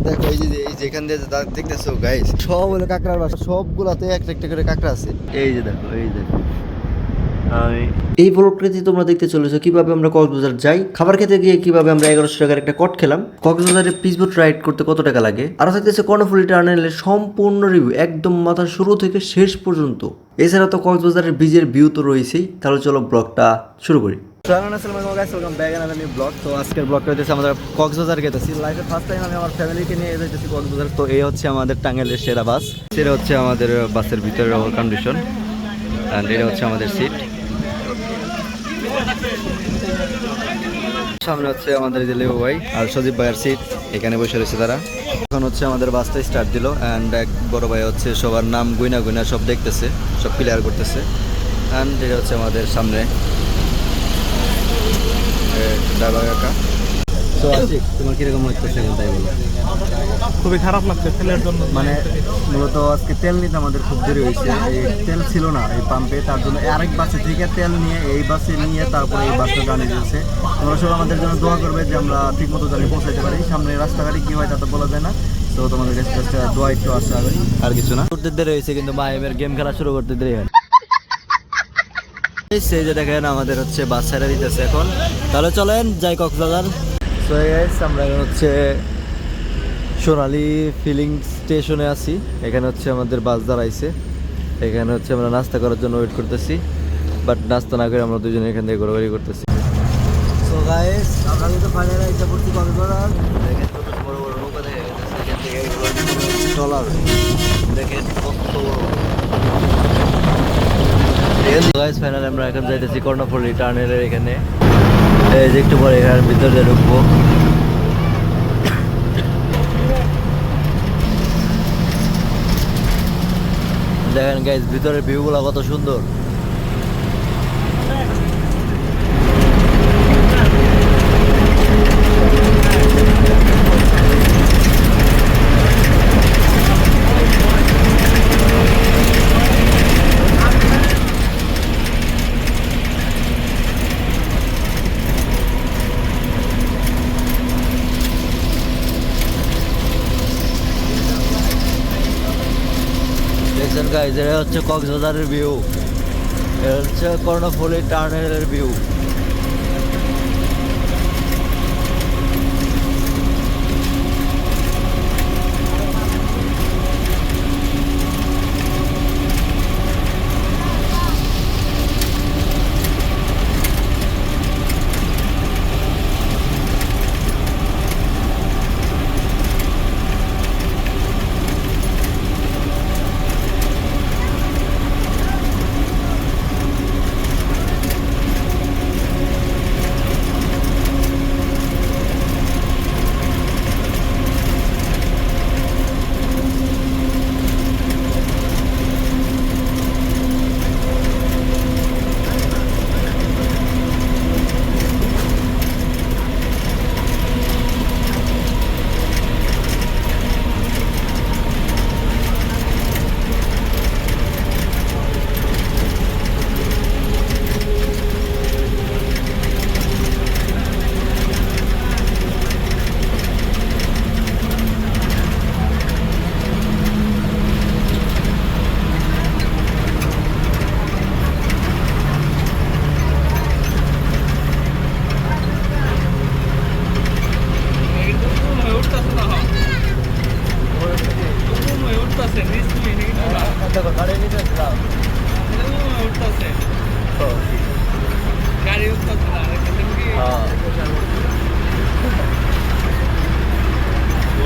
দেখো এই যে যেখান দিয়ে দেখতেছো গাইস, সব হলো কাঁকড়ার বাসা, সবগুলাতে একটা একটা করে কাঁকড়া আছে। এই যে দেখো, এই দেখো। এই ব্লগটিতে তোমরা দেখতে চলেছো কিভাবে আমরা কক্সবাজার যাই, খাবার খেতে গিয়ে কিভাবে আমরা 1100 টাকার একটা কট খেলাম, কক্সবাজারে পিসবোট রাইড করতে কত টাকা লাগে, আরো থাকতেছে কর্ণফুলী টার্মিনালের সম্পূর্ণ রিভিউ একদম মাথার শুরু থেকে শেষ পর্যন্ত। এছাড়া তো কক্সবাজারের বীজের ভিউ তো রয়েছেই। তাহলে চলো ব্লগটা শুরু করি। তো আজকের ব্লগটা হচ্ছে আমাদের কক্সবাজার গেতেছি, লাইফে ফার্স্ট টাইম আমি আমার ফ্যামিলিকে নিয়ে যেতেছি কক্সবাজার। তো এই হচ্ছে আমাদের টাঙ্গাইলের সেরা বাস, সেটা হচ্ছে আমাদের বাসের ভিতরের কন্ডিশন, অ্যান্ড এটা হচ্ছে আমাদের সিট। সামনে হচ্ছে আমাদের যে লেবু ভাই আর সজীব ভাইয়ের সিট, এখানে বসে রয়েছে তারা। এখন হচ্ছে আমাদের বাসটা স্টার্ট দিল, অ্যান্ড এক বড় ভাই হচ্ছে সবার নাম গুইনা গুইনা সব দেখতেছে, সব ক্লিয়ার করতেছে। অ্যান্ড এটা হচ্ছে আমাদের সামনে ড্রাইভার কাকা। তো আশিক, তোমার কিরকম লাগতেছে তাই বলো? খুবই খারাপ লাগছে তেলের জন্য। মানে মূলত আজকে তেল নিতে আমাদের খুব দেরি হয়েছে, এই তেল ছিল না এই পাম্পে, তার জন্য আরেক বাসে থেকে তেল নিয়ে এই বাসে নিয়ে তারপরে এই বাসটা জানিয়ে দিয়েছে। তোমরা সব আমাদের জন্য দোয়া করবে যে আমরা ঠিক মতো জানি পৌঁছাতে পারি। সামনে রাস্তাঘাটে কি হয় তা তো বলা যায় না, তো তোমাদের কাছে দোয়া একটু আসা আর কিছু না। করতে দেরি হয়েছে, কিন্তু মাহিমের গেম খেলা শুরু করতে দেরি হয়। সেই যে দেখেন আমাদের হচ্ছে বাস ছেড়ে দিতেছে এখন। তাহলে চলেন যাই কক্সবাজার। সো গাইস, আমরা এখন হচ্ছে সোনালী ফিলিং স্টেশনে আছি। এখানে হচ্ছে আমাদের বাস দাঁড়াইছে, এখানে হচ্ছে আমরা নাস্তা করার জন্য ওয়েট করতেছি, বাট নাস্তা না করে আমরা দুজনে এখান থেকে ঘোরাঘুরি করতেছি। সো গাইস, আমরা কিন্তু ফাইনালি এসে পড়ছি কক্সবাজার। দেখেন কত বড় বড় নৌকা দেখা যাচ্ছে, এখান থেকে ট্রলার দেখেন কত বড়। গাইস ফাইনালি আমরা এখন যাইতেছি কর্ণফুলী টার্মিনালের এখানে। এই যে একটু পরে এখানে ভিতরে ঢুকবো। দেখেন গাইস ভিতরের ভিউগুলো কত সুন্দর। দেখছেন গাইস, এটা হচ্ছে কক্সবাজারের ভিউ, এটা হচ্ছে কর্ণফুলী টার্মিনালের ভিউ।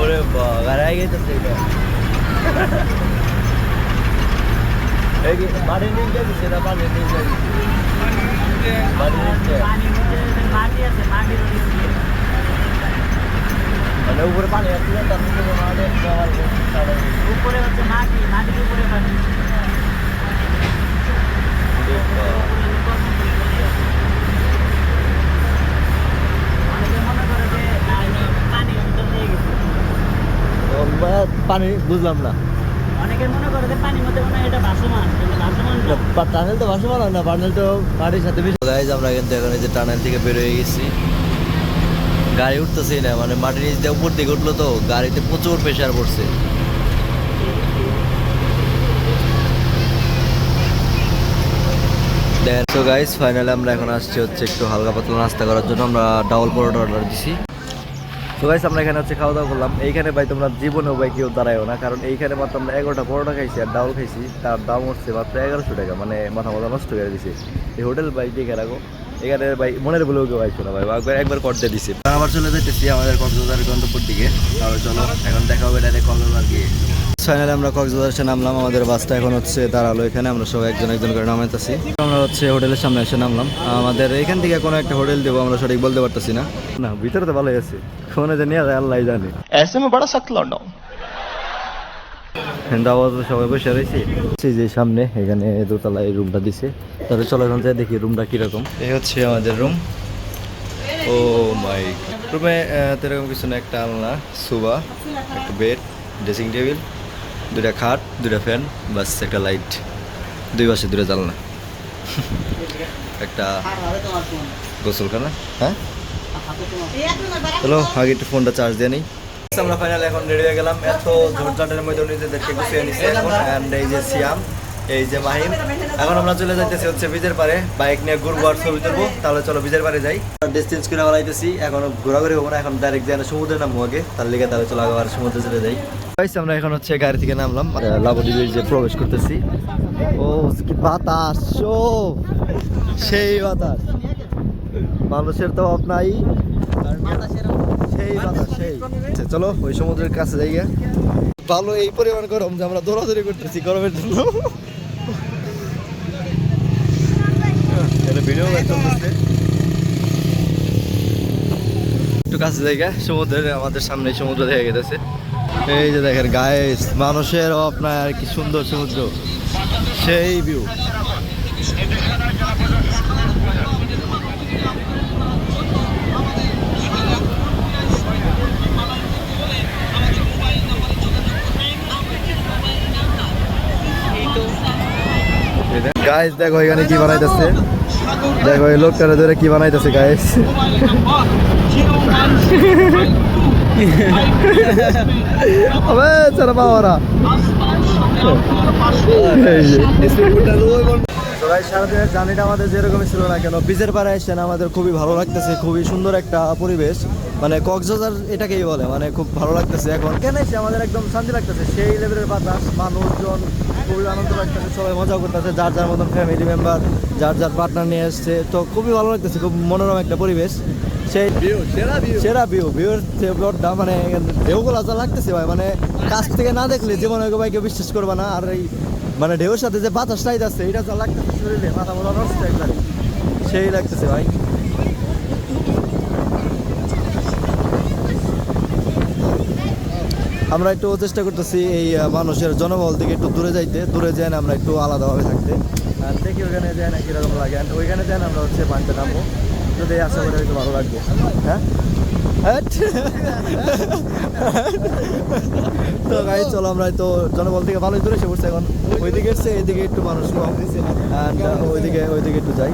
ওরে বাবা, গাড়ি গেছে এটা। এই কি বাড়ি নিয়ে যাবি, সেটা বাড়ি নিয়ে যাবি, বাড়ি নিয়ে মানে উপরে পানি আসছে, তার উপরে হচ্ছে মাটি, মাটির উপরে পানি। পানি বুঝলাম না, অনেকের মনে করে যে পানির মধ্যে মনে হয় এটা ভাসমান, কিন্তু ভাসমান না। টানেল তো ভাসমান হয় না, টানেল তো পানির সাথে মিশে। গাইস আমরা কিন্তু এখন এই যে টানেল থেকে বের হয়ে গেছি, গাড়ি উঠতেছেই না, মানে মাটির নিচ দিয়ে উপর দিকে উঠলো তো গাড়িতে প্রচুর প্রেশার পড়ছে। দেখেন তো গাইস, ফাইনালি আমরা এখন আসছি হচ্ছে একটু হালকা পাতলা নাস্তা করার জন্য। আমরা ডাবল পরোটা অর্ডার দিছি। তো গাইস আমরা এখানে হচ্ছে খাওয়া দাওয়া করলাম। এইখানে ভাই তোমরা জীবনেও ভাই কেউ দাঁড়ায়ও না, কারণ এইখানে মাত্র আমরা 11টা পরোটা খাইছি আর ডাবল খাইছি, তার দাম হচ্ছে মাত্র 1100 টাকা। মানে মাথা নষ্ট করে দিছে এই হোটেল ভাই। দেখে রাখো এখানে ভাই মনের বলেও কেউ আইছো না ভাই, একবার করতে দিছে। আবার চলে যেতেছি আমাদের কক্সবাজারের গন্তব্যের দিকে। তাহলে চলো এখন দেখা হবে ডাইরেক্ট কক্সবাজার গিয়ে। ফাইনালি আমরা কক্সবাজার এসে নামলাম। আমাদের বাসটা এখন হচ্ছে দাঁড়ালো এখানে। আমরা সবাই একজন একজন করে নামাইতেছি। আমরা হচ্ছে হোটেলের সামনে এসে নামলাম। আমাদের এখান থেকে কোনো একটা হোটেল দেবো আমরা সঠিক বলতে পারতেছি না। না ভিতরে তো ভালোই আছে, ফোনে যে নিয়ে যায় আল্লাহ জানে। ऐसे में बड़ा सख्त लौंडा हूं। সবাই বসে রয়েছে যে সামনে, এখানে দোতলায় রুমটা দিছে। তাহলে চলো এখন যাই দেখি রুমটা কিরকম। এই হচ্ছে আমাদের রুম। ও মাই, রুমে এরকম কিছু না, একটা আলনা, সোফা, একটা বেড, ড্রেসিং টেবিল, দুটা খাট, দুটা ফ্যান, বাস একটা লাইট, দুই পাশে দুটা জানলা, একটা গোসলখানা। হ্যাঁ চলো আগে একটু ফোনটা চার্জ দিয়ে নিই। আমরা ফাইনালি এখন রেডি হয়ে গেলাম। এত ঝোরঝাটের মধ্যে নিজেদেরকে গুছিয়ে নিচ্ছে এখন। অ্যান্ড এই যে সিয়াম, এই যে মাহিম, এখন আমরা চলে যাইতেছি হচ্ছে বিচের পারে। বাইক নিয়ে ঘুরবো আর ছবি তুলবো। তাহলে চলো বিচের পারে যাই। ড্রেস চেঞ্জ করে বেড়াইতেছি, এখন ঘোরাঘুরি হবো না, এখন ডাইরেক্ট যাই সমুদ্রে নামবো আগে, তার লিগে তাহলে চলো আবার সমুদ্রে চলে যাই। আমরা এখন হচ্ছে গাড়ি থেকে নামলাম, লাবদ্বীপের যে প্রবেশ করতেছি। ও কি বাতাস, ও সেই বাতাস, মানুষের তো অভাব নাই। সেই বাতাস সেই। চলো ওই সমুদ্রের কাছে যাই। ভালো এই পরিমাণ গরম যে আমরা দৌড়াদৌড়ি করতেছি গরমের জন্য। ভিডিও চলতেছে একটু কাছে জায়গা সমুদ্রের, আমাদের সামনে সমুদ্র দেখা গেছে। এই যে দেখেন গাইস, মানুষের আপনার কি সুন্দর সমুদ্র, সেই ভিউ। গাইস দেখো এখানে কি বানাইতেছে, দেখো এই লোকটারে ধরে কি বানাইতেছে গাইস। আবে চলো বাবারা, সারাদিনের জার্নিটা আমাদের যেরকমই ছিল না কেন, বিচের পাড়ে এসে আমাদের খুবই ভালো লাগতেছে। খুবই সুন্দর একটা পরিবেশ, মানে কক্সবাজার এটাকেই বলে, মানে খুব ভালো লাগতেছে। এখন কেন এসে আমাদের একদম শান্তি লাগতেছে, সেই লেভেলের বাতাস, মানুষজন খুবই আনন্দ লাগতেছে, সবাই মজা করতেছে, যার যার মতন ফ্যামিলি মেম্বার, যার যার পার্টনার নিয়ে এসছে। তো খুবই ভালো লাগতেছে, খুব মনোরম একটা পরিবেশ। সেই সেরা ভিউটা মানে ঢেউগুলো যা লাগতেছে ভাই, মানে কাছ থেকে না দেখলে জীবনে ভাই কেউ বিশ্বাস করবে না। আর এই মানে ঢেউর সাথে যে বাতাসটাই যাচ্ছে, এটা যা লাগতেছে শরীরে, মাথা মোটা নষ্ট একবারে সেই লাগতেছে ভাই। আমরা একটু চেষ্টা করতেছি এই মানুষের জনবল থেকে একটু দূরে যাইতে, দূরে যাই না আমরা একটু আলাদাভাবে থাকতে। আর দেখি ওইখানে যাই না কীরকম লাগে। আর ওইখানে যাই না আমরা হচ্ছে পানিতে নামবো, যদি আশা করি হয়তো ভালো লাগবে। হ্যাঁ তো গাই চলো, আমরা তো জনবল থেকে ভালোই দূরে এসে পড়ছি। এখন ওইদিকে এসছে, এইদিকে একটু মানুষ কম, ওইদিকে একটু যাই।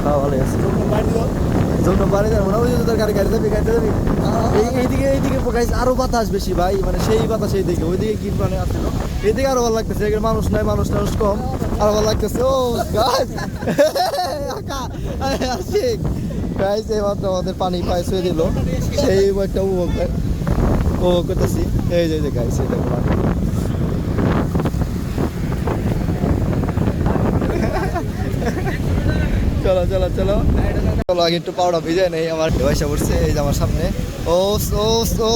খাওয়া ভালো আছে, জন্য বাড়ি যাবো না, ওই তোর গাড়ি যাবি এইদিকে গাইছে আরো বাতাস বেশি ভাই, মানে সেই বাতাস এইদিকে, ওইদিকে কি মানে আসছিল, এইদিকে আরো ভালো লাগতেছে। এখানে মানুষ নাই, মানুষ কম, আরো ভালো লাগতেছে। ও গাছ গাইস এইমাত্র আমাদের পানি পায়ে ছুঁয়ে দিল, সেই একটা উপভোগ করতেছি। এই যে গাইস এই দেখো চলো চলো চলো চলো আগে একটু পাউডার ভিজে নেই। আমার পয়সা পড়ছে এই যে আমার সামনে। ও ও ও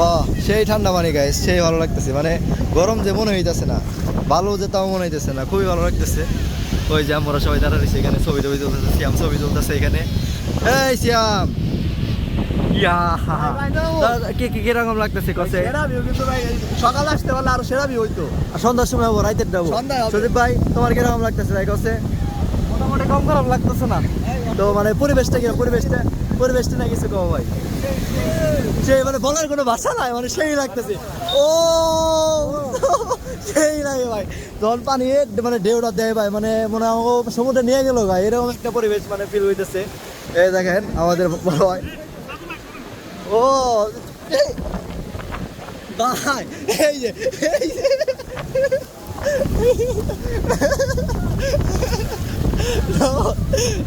ও সেই ঠান্ডা পানি গাইস, সেই ভালো লাগতেছে। মানে গরম যে মনে হইতেছে না, ভালো যে তাও মনে হইতেছে না, খুবই ভালো লাগতেছে। ওই যে আমরা সবাই দাঁড়া রয়েছে এখানে, ছবি তুলতেছে, সিয়াম ছবি তুলতেছে এখানে। এই সিয়াম কিরকম লাগতেছে? সকাল আসতে পারলে আরো সেরা ভিউ হইতো, সন্ধ্যার সময় হবো, রাইতের যাবো। সুদীপ ভাই তোমার কিরকম লাগতেছে? ভাই কাছে মোটামুটি কম খারাপ লাগতেছে না তো, মানে পরিবেশটা কি, পরিবেশটা না কিছু কম ভাই, সেই মানে বলার কোনো ভাষা নাই, মানে সেই লাগতেছে। ও সেই লাগে ভাই, যখন পানি মানে ঢেউটা দেয় ভাই, মানে মনে হয় সমুদ্রে নিয়ে গেল ভাই, এরকম একটা পরিবেশ মানে ফিল হইতেছে। এই দেখেন আমাদের বড় ভাই। ও এই ভাই, এই যে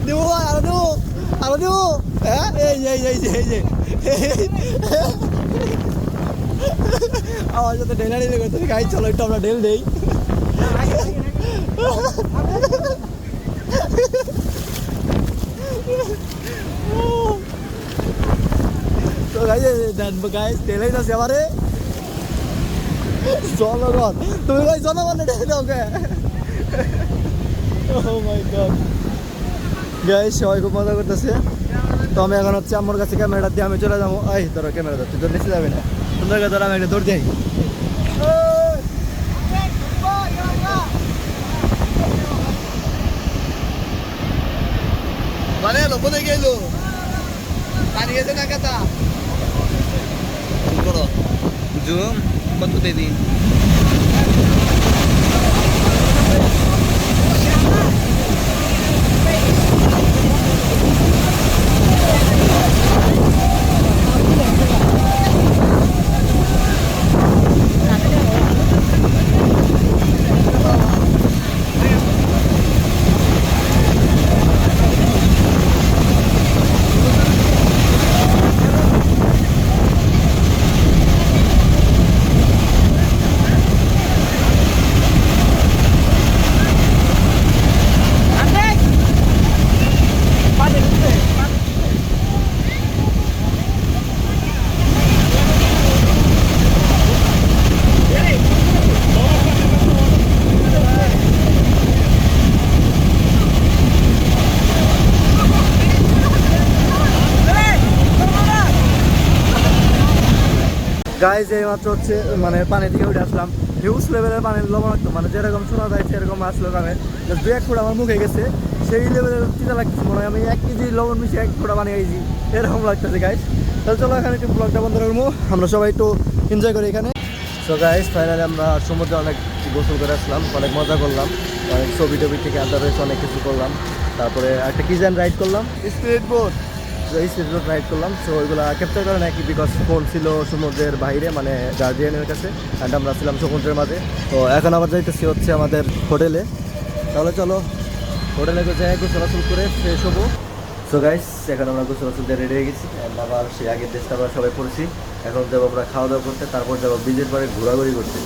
দেবো ভাই, আরো দেবো হ্যাঁ, এই যে আমার সাথে ঢেলা ঢেলে করতে গাড়ি, চলো একটু আমরা ঢেল দেই। তো গাইস ঢেলেই যাচ্ছে আমারে। জনগণ, তুমি ভাই জনগণে ঢেলে দাও কে? ও মাই গড গাইস, সবাই খুব মজা করতেছে। তো আমি এখন হচ্ছে আমার কাছে ক্যামেরাটা দিয়ে আমি চলে যাবো। এই ধরো ক্যামেরা ধর, তুই তোর নিচে যাবে না, সুন্দর করে ধর, আমি একটা দৌড় যাই। মানে লোপনে গেল পানি গেছে না কাতা করো জুম কত দিদি গাইজ এই মাত্র হচ্ছে মানে পানি থেকে উঠে আসলাম। হিউজ লেভেলের পানির লবণাক্ত, মানে যেরকম শোনা যায় সেরকম আসলো কারণে দু এক ফুট আমার মুখে গেছে, সেই লেভেলের চিন্তা লাগতেছে, মনে হয় আমি 1 কেজি লবণ মিশিয়ে 1 ফোঁটা পানি খাইছি, এরকম লাগতেছে গাইজ। তাহলে চলো এখানে একটু ব্লগটা বন্ধ করবো, আমরা সবাই একটু এনজয় করি এখানে। সো গাইজ ফাইনালি আমরা সমুদ্রে অনেক গোসল করে আসলাম, অনেক মজা করলাম, অনেক ছবি টবি থেকে আদারওয়াইজ অনেক কিছু করলাম। তারপরে একটা কিজেন রাইড করলাম, স্পিড বোট রাইড করলাম। সো ওইগুলো ক্যাপচার করে নাকি, বিকজ ফোন ছিল সমুদ্রের বাইরে, মানে গার্জিয়ানের কাছে, অ্যান্ড আমরা ছিলাম সমুদ্রের মাঝে। তো এখন আবার যাইতেছি হচ্ছে আমাদের হোটেলে। তাহলে চলো হোটেলে যাই, গোসল করে ফ্রেশ হবো। সো গাইস এখন আমরা গোসল দিয়ে রেডি হয়ে গেছি, অ্যান্ড আবার সেই আগের ড্রেসটা আমরা সবাই পড়েছি। এখন যাবো আমরা খাওয়া দাওয়া করতে, তারপর যাবো বিচের পাড়ে ঘোরাঘুরি করতে।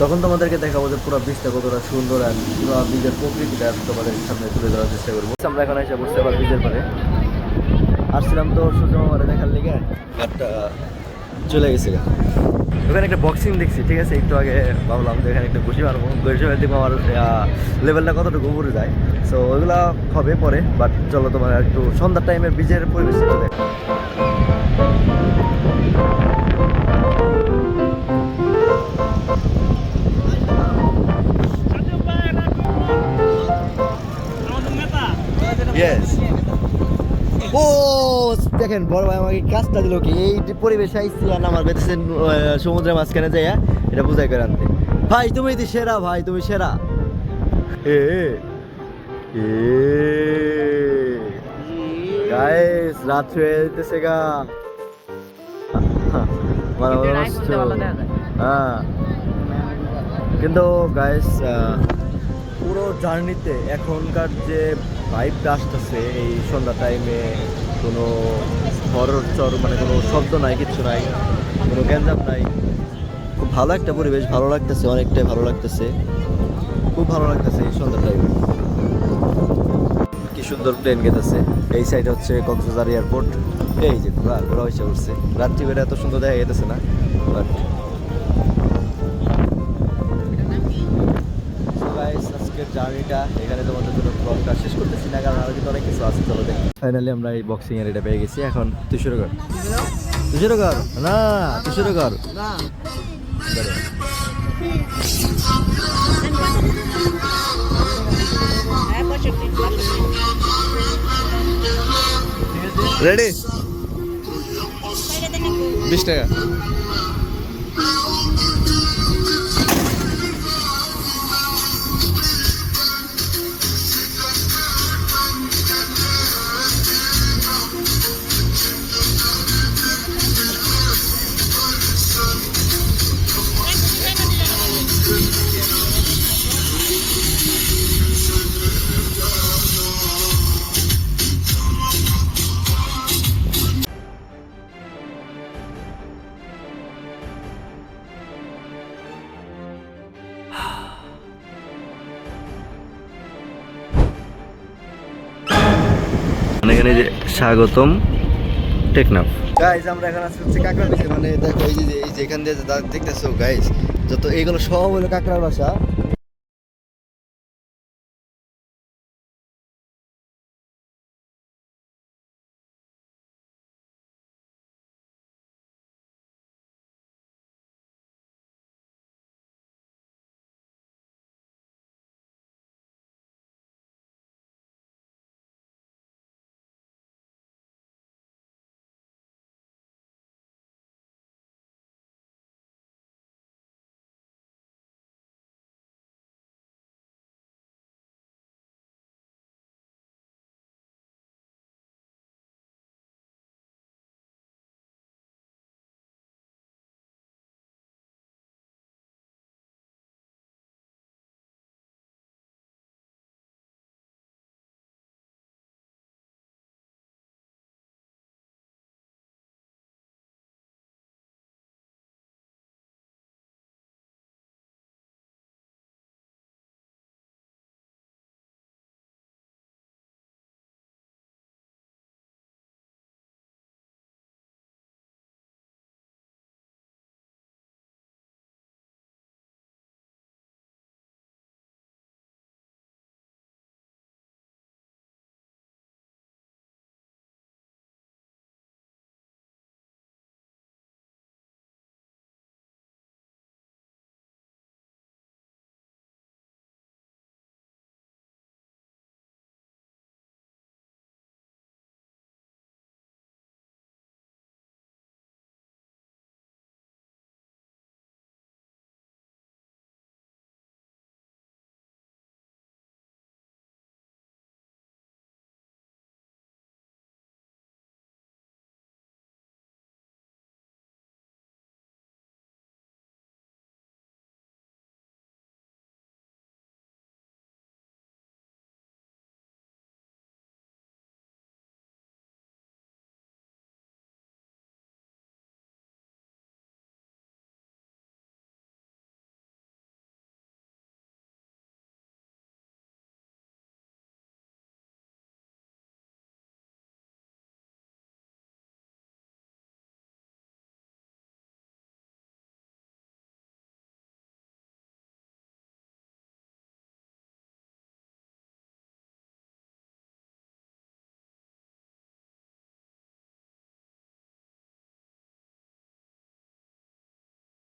তখন তোমাদেরকে দেখাবো যে পুরো বীজটা কতটা সুন্দর, আর পুরো বীজের প্রকৃতিটা তোমাদের সামনে তুলে ধরার চেষ্টা করবো। আমরা এখন এসে বসতে পারি বীজের পাড়ে। আসছিলাম তো সূর্য মামারে দেখার লেগে, বাট চলে গেছে। ওখানে একটা বক্সিং দেখছি, ঠিক আছে, একটু আগে ভাবলাম যে এখানে একটা ঘুষি মারবো, ঘুষি মারতে আমার লেভেলটা কতটুকু উপরে যায়। সো ওইগুলো হবে পরে, বাট চলো তোমার একটু সন্ধ্যার টাইমে বীজের পরিবেশ দেখ। Yes. ও দেখেন বড় ভাই আমাকে কাজটা দিল কি, এই পরিবেশে আইসি আর আমার বেঁধেছে সমুদ্রের মাঝখানে যাইয়া এটা বুঝাই করে আনতে। ভাই তুমি তো সেরা, ভাই তুমি সেরা। এ গাইস রাত হয়ে যেতেছে গা, হ্যাঁ। কিন্তু গাইস পুরো জার্নিতে এখনকার যে ভাইবটা আসতেছে এই সন্ধ্যা টাইমে, কোনো হরর চর মানে কোনো শব্দ নাই, কিচ্ছু নাই, কোনো গ্যাঞ্জাম নাই, খুব ভালো একটা পরিবেশ, ভালো লাগতেছে, অনেকটাই ভালো লাগতেছে, খুব ভালো লাগতেছে এই সন্ধ্যা টাইমে। কি সুন্দর প্লেন গেতেছে। এই সাইড হচ্ছে কক্সবাজার এয়ারপোর্ট। এই যে ঘোরা ঘোরা হয়েছে উঠছে, রাত্রি বেলা এত সুন্দর দেখা যেতেছে না, বাট আজকের জার্নিটা এখানে তোমাদের জন্য ব্লগটা শেষ করতেছি না, কারণ আরো কিন্তু অনেক কিছু আছে। চলো দেখি ফাইনালি আমরা এই বক্সিং এর এটা পেয়ে গেছি। এখন তুই শুরু কর, তুই শুরু কর, না তুই শুরু কর না। রেডি 20 টাকা। দেখেন এই যে স্বাগতম টেকনাফ। গাইজ আমরা এখন আজকে হচ্ছে কাঁকড়ার বাসা, মানে দেখো এই যে এখান দিয়ে দেখতেছো গাইজ, যত এইগুলো সব হলো কাঁকড়ার বাসা।